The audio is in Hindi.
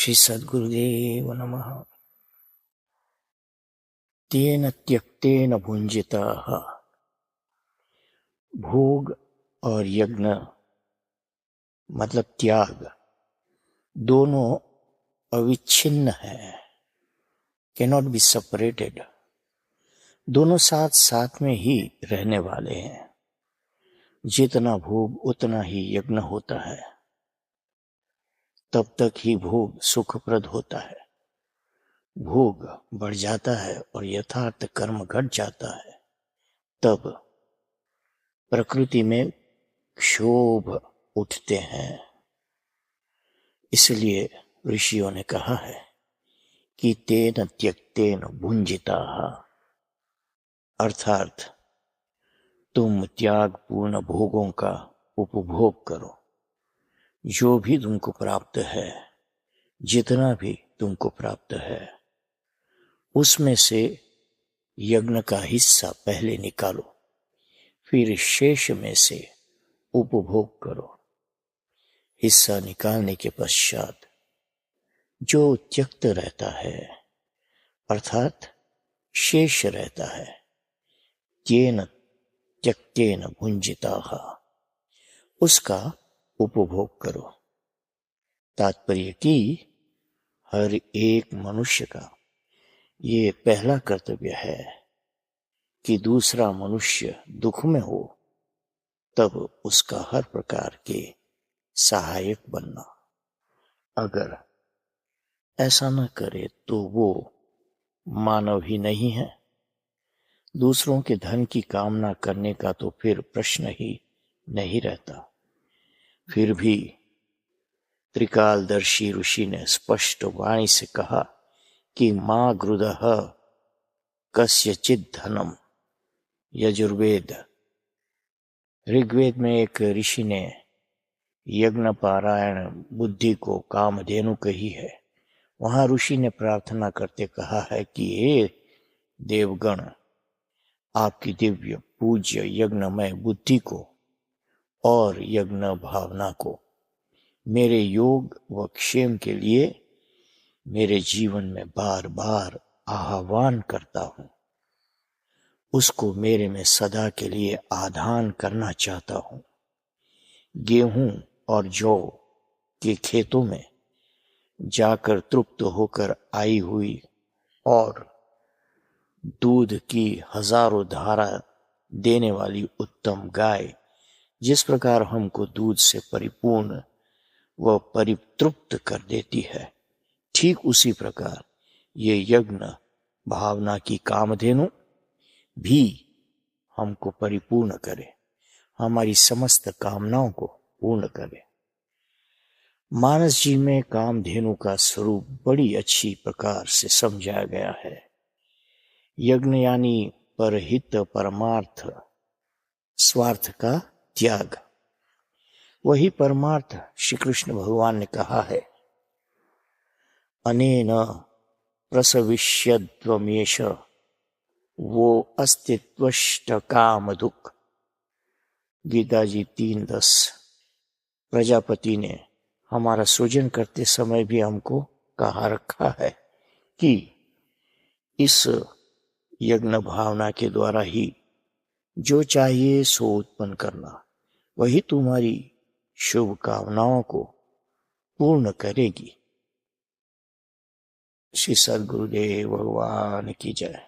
श्री सद्गुरुदेव नमः। तेन त्यक्तेन भुंजिताः। भोग और यज्ञ मतलब त्याग दोनों अविच्छिन्न है, कैनॉट बी सेपरेटेड। दोनों साथ साथ में ही रहने वाले हैं। जितना भोग उतना ही यज्ञ होता है, तब तक ही भोग सुखप्रद होता है। भोग बढ़ जाता है और यथार्थ कर्म घट जाता है, तब प्रकृति में क्षोभ उठते हैं। इसलिए ऋषियों ने कहा है कि तेन त्यक्तेन भुंजिताः, अर्थात तुम त्याग पूर्ण भोगों का उपभोग करो। जो भी तुमको प्राप्त है, जितना भी तुमको प्राप्त है, उसमें से यज्ञ का हिस्सा पहले निकालो, फिर शेष में से उपभोग करो। हिस्सा निकालने के पश्चात जो त्यक्त रहता है, अर्थात शेष रहता है, तेन त्यक्तेन भुंजिताः, उसका उपभोग करो। तात्पर्य कि हर एक मनुष्य का ये पहला कर्तव्य है कि दूसरा मनुष्य दुख में हो तब उसका हर प्रकार के सहायक बनना। अगर ऐसा न करे तो वो मानव ही नहीं है। दूसरों के धन की कामना करने का तो फिर प्रश्न ही नहीं रहता। फिर भी त्रिकालदर्शी ऋषि ने स्पष्ट वाणी से कहा कि मा गृदः कस्यचित् धनम। यजुर्वेद ऋग्वेद में एक ऋषि ने यज्ञ पारायण बुद्धि को कामधेनु कही है। वहां ऋषि ने प्रार्थना करते कहा है कि हे देवगण, आपकी दिव्य पूज्य यज्ञमय बुद्धि को और यज्ञ भावना को मेरे योग व क्षेम के लिए मेरे जीवन में बार बार आह्वान करता हूं। उसको मेरे में सदा के लिए आधान करना चाहता हूं। गेहूं और जौ के खेतों में जाकर तृप्त होकर आई हुई और दूध की हजारों धारा देने वाली उत्तम गाय जिस प्रकार हमको दूध से परिपूर्ण व परितृप्त कर देती है, ठीक उसी प्रकार ये यज्ञ भावना की कामधेनु भी हमको परिपूर्ण करे, हमारी समस्त कामनाओं को पूर्ण करे। मानस जी में कामधेनु का स्वरूप बड़ी अच्छी प्रकार से समझाया गया है। यज्ञ यानी परहित परमार्थ स्वार्थ का त्याग। वही परमार्थ श्री कृष्ण भगवान ने कहा है, अनेन प्रसविष्यद्वमेष वो अस्तित्वष्ट काम दुख। गीता जी 3:10। प्रजापति ने हमारा सृजन करते समय भी हमको कहा रखा है कि इस यज्ञ भावना के द्वारा ही जो चाहिए सो उत्पन्न करना, वही तुम्हारी शुभ कामनाओं को पूर्ण करेगी। श्री सद्गुरुदेव भगवान की जय।